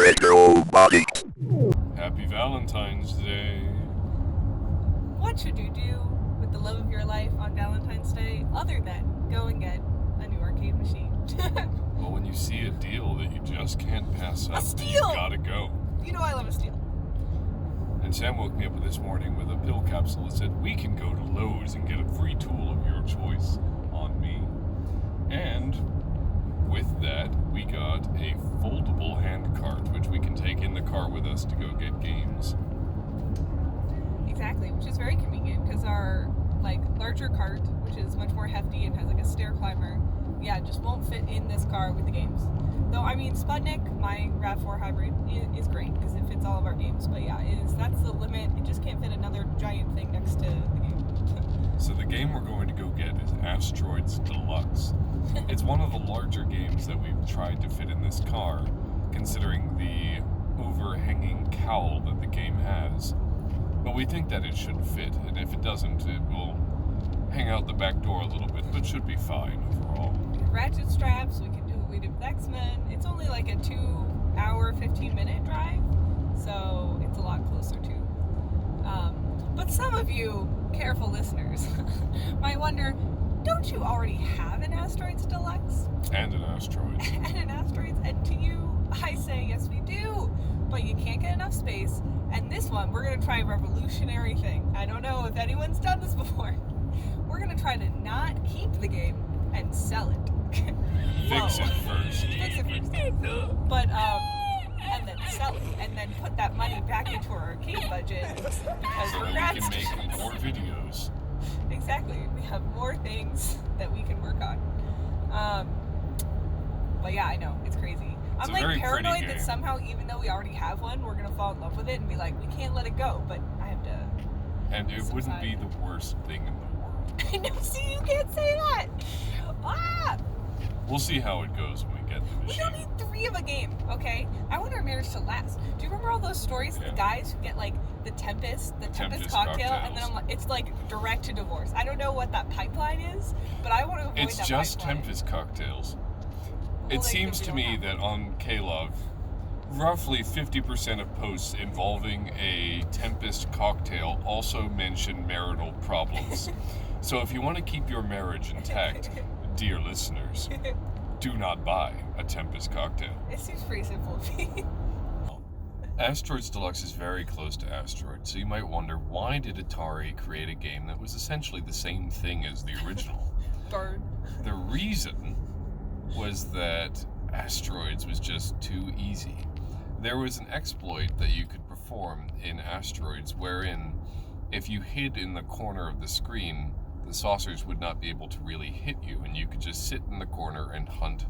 Retro Body. Happy Valentine's Day. What should you do with the love of your life on Valentine's Day other than go and get a new arcade machine? Well, when you see a deal that you just can't pass up, steal! you gotta go. You know I love a steal. And Sam woke me up this morning with a pill capsule that said, we can go to Lowe's and get a free tool of your choice on me. And with that, we got a foldable hand cart, which we can take in the car with us to go get games. Exactly, which is very convenient because our larger cart, which is much more hefty and has a stair climber, just won't fit in this car with the games. Though, I mean, Sputnik, my RAV4 hybrid, is great because it fits all of our games. But that's the limit. It just can't fit another giant thing next to the game. So the game we're going to go get is Asteroids Deluxe. It's one of the larger games that we've tried to fit in this car, considering the overhanging cowl that the game has. But we think that it should fit, and if it doesn't, it will hang out the back door a little bit, but should be fine overall. Ratchet straps, we can do what we did with X-Men. It's only a 2-hour, 15-minute drive, so it's a lot closer too. But some of you, careful listeners, might wonder, don't you already have an Asteroids Deluxe? And an Asteroid. And an Asteroids, and to you, I say, yes we do, but you can't get enough space, and this one, we're going to try a revolutionary thing. I don't know if anyone's done this before. We're going to try to not keep the game and sell it. Fix it first. Fix it first. But, and then sell it, and then put that money back into our arcade budget because So we're that we can rats. make more videos. Exactly. We have more things that we can work on. But I know. It's crazy. It's I'm a very paranoid pretty that game. somehow, even though we already have one, we're going to fall in love with it and be like, we can't let it go, but I have to. And it wouldn't be the worst thing in the world. I know, see, you can't say that. We'll see how it goes when we get the We machine. don't need 3 of a game, okay? I want our marriage to last. Do you remember all those stories of the guys who get the Tempest cocktail, and then it's direct to divorce? I don't know what that pipeline is, but I want to avoid It's that just pipeline. Tempest cocktails. Well, It seems to me happen. that on K-Love, roughly 50% of posts involving a Tempest cocktail also mention marital problems. So if you want to keep your marriage intact, dear listeners, do not buy a Tempest cocktail. It seems pretty simple to me. Asteroids Deluxe is very close to Asteroids, so you might wonder, why did Atari create a game that was essentially the same thing as the original? Burn. The reason was that Asteroids was just too easy. There was an exploit that you could perform in Asteroids wherein if you hid in the corner of the screen, the saucers would not be able to really hit you, and you could just sit in the corner and hunt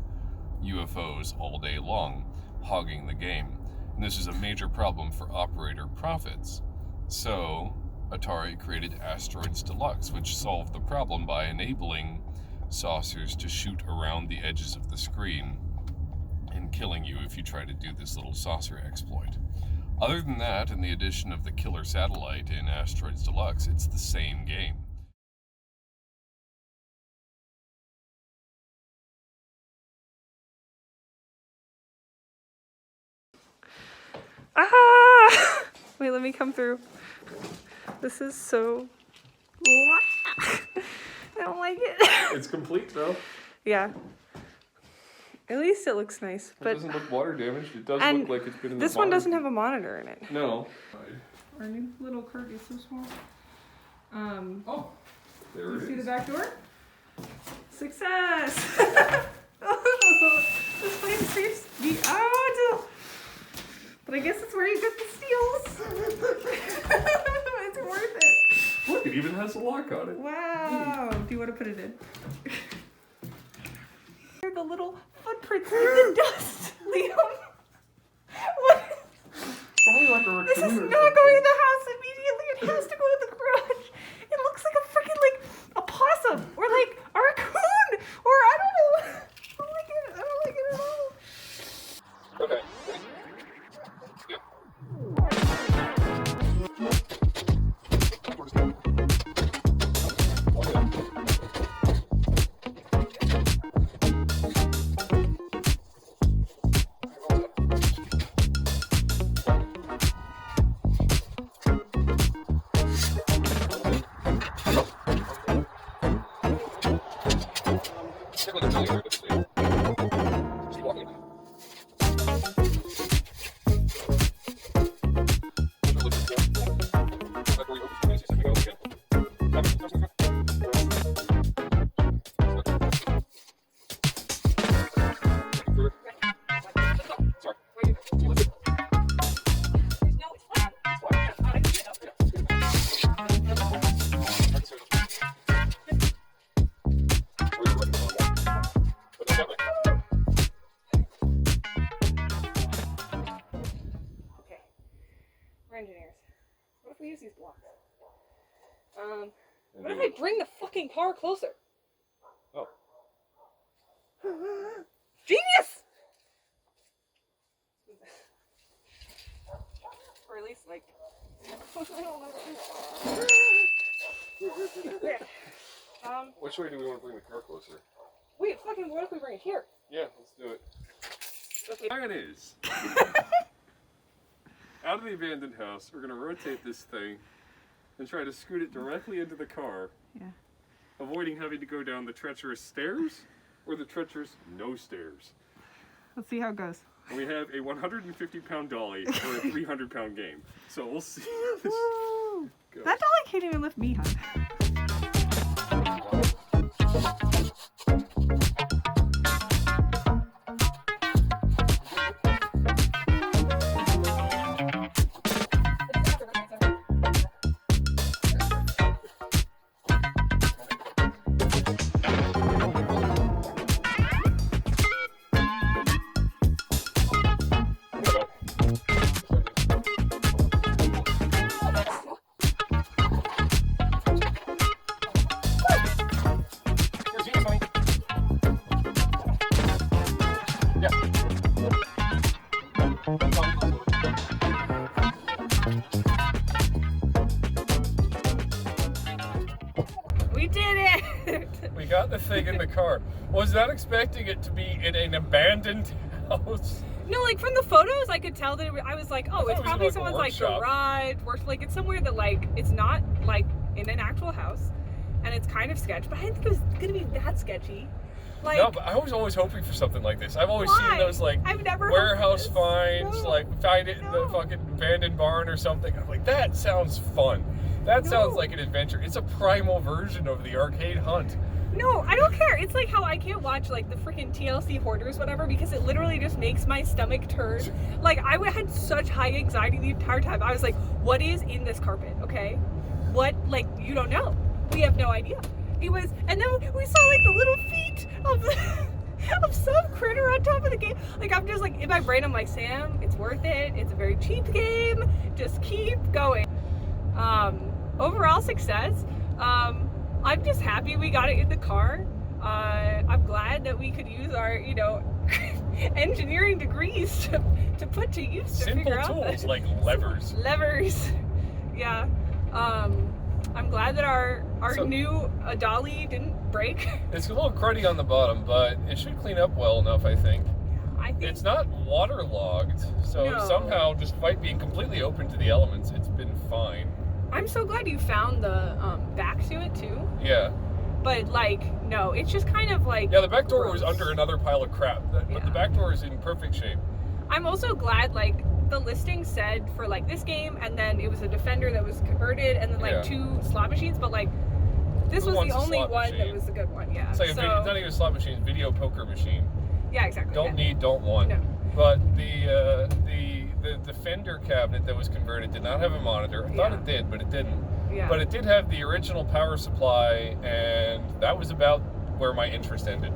UFOs all day long, hogging the game. And this is a major problem for operator profits. So Atari created Asteroids Deluxe, which solved the problem by enabling saucers to shoot around the edges of the screen and killing you if you try to do this little saucer exploit. Other than that, and the addition of the killer satellite in Asteroids Deluxe, it's the same game. Wait, let me come through. This is so... I don't like it. It's complete though. Yeah. At least it looks nice. But It doesn't look water damaged. It does And look like it's been in this the one bottom. doesn't have a monitor in it. No. Our new little cart is so small. Oh, there You it see the is. back door? Success! This place seems to be out. But I guess it's where you get the steals. It's worth it. Look, it even has a lock on it. Wow. Do you want to put it in? Here are the little footprints in the dust, Liam. What? Probably like a raccoon. This is or not something. going in the house immediately. It has to go in the garage. It looks like a freaking a possum or a raccoon or I don't know. I don't like it. I don't like it at all. Okay. Engineers. What if we use these blocks? What if I bring the fucking car closer? Oh. Genius! Or at least, like... Which way do we want to bring the car closer? Wait, fucking, what if we bring it here? Yeah, let's do it. Okay. Plan is... out of the abandoned house, we're going to rotate this thing and try to scoot it directly into the car. Yeah. Avoiding having to go down the treacherous stairs or the treacherous no stairs. Let's see how it goes. And we have a 150-pound dolly for a 300-pound game. So we'll see how this goes. That dolly can't even lift me, huh? We did it! We got the thing in the car. Was not expecting it to be in an abandoned house. No, like from the photos, I could tell that I was like, oh, it's probably like a someone's like workshop. garage, or like it's somewhere that like it's not like in an actual house, and it's kind of sketch. But I didn't think it was gonna be that sketchy. Like, No, but I was always hoping for something like this. I've always Why? seen those like I've never warehouse hoped finds, this. No. like find it in the No. fucking abandoned barn or something. I'm like, that sounds fun. That No. sounds like an adventure. It's a primal version of the arcade hunt. No, I don't care. It's like how I can't watch like the freaking TLC Hoarders, whatever, because it literally just makes my stomach turn. Like I had such high anxiety the entire time. I was like, what is in this carpet? Okay, what? Like you don't know. We have no idea. It was, and then we saw like the little feet of some critter on top of the game. Like I'm just like in my brain, I'm like, Sam, it's worth it. It's a very cheap game. Just keep going. Overall success. I'm just happy we got it in the car. I'm glad that we could use our, engineering degrees to put to use to Simple figure tools out like levers. levers. Yeah. I'm glad that our So- new dolly didn't break. It's a little cruddy on the bottom, but it should clean up well enough, I think. I think It's not waterlogged, so No. somehow, despite being completely open to the elements, it's been fine. I'm so glad you found the back to it too. Yeah. But like, no, it's just kind of like. Yeah, the back door was gross. under another pile of crap, but Yeah. the back door is in perfect shape. I'm also glad like the listing said for like this game, and then it was a Defender that was converted, and then like Yeah. 2 slot machines, but like this was One's the a only slot one that machine. was the good one. Yeah. It's like so, it's not even a slot machine, it's a video poker machine. yeah, exactly. Don't yeah. need, don't want. No. But the Defender cabinet that was converted did not have a monitor. I thought Yeah. it did, but it didn't. Yeah. But it did have the original power supply, and that was about where my interest ended.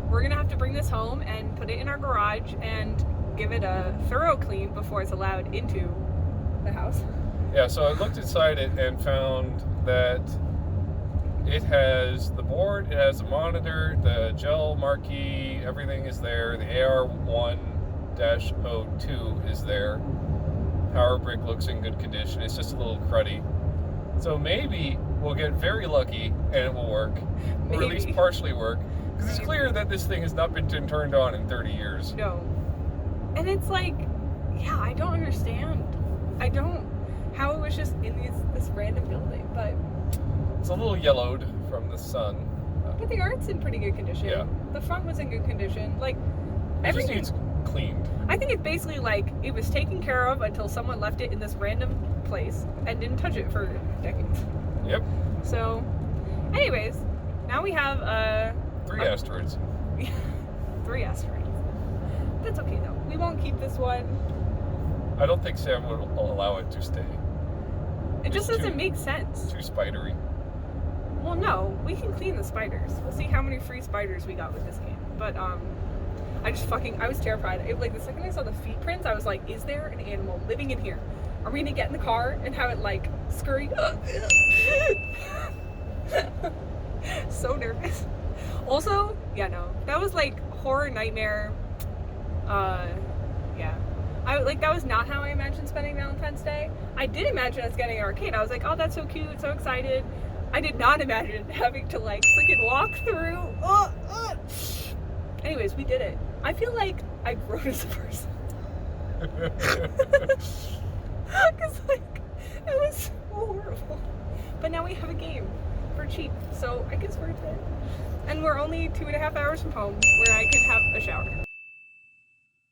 We're gonna have to bring this home and put it in our garage and give it a thorough clean before it's allowed into the house. Yeah, so I looked inside it and found that it has the board, it has the monitor, the gel marquee, everything is there. The AR1-02 is there. Power brick looks in good condition. It's just a little cruddy. So maybe we'll get very lucky and it will work, or at least Maybe. partially work, because it's Maybe. clear that this thing has not been turned on in 30 years. No. And it's like, yeah, I don't understand. How it was just in this random building, but It's a little yellowed from the sun. the art's in pretty good condition. Yeah. The front was in good condition. Like It just everything. needs cleaned. I think it's basically like it was taken care of until someone left it in this random place and didn't touch it for decades. Yep. So, anyways, now we have 3 asteroids. 3 asteroids. That's okay though. We won't keep this one. I don't think Sam will allow it to stay. It just doesn't make sense. Too spidery. Well, no, we can clean the spiders. We'll see how many free spiders we got with this game. But I was terrified. Like the second I saw the feet prints, I was like, is there an animal living in here? Are we gonna get in the car and have it like scurry? So nervous. Also, yeah, no, that was like horror nightmare. Yeah. That was not how I imagined spending Valentine's Day. I did imagine us getting an arcade. I was like, oh, that's so cute, so excited. I did not imagine having to like freaking walk through. Anyways, we did it. I feel like I grew as a person. Because like, it was so horrible. But now we have a game for cheap, so I guess worth it. And we're only 2.5 hours from home where I can have a shower.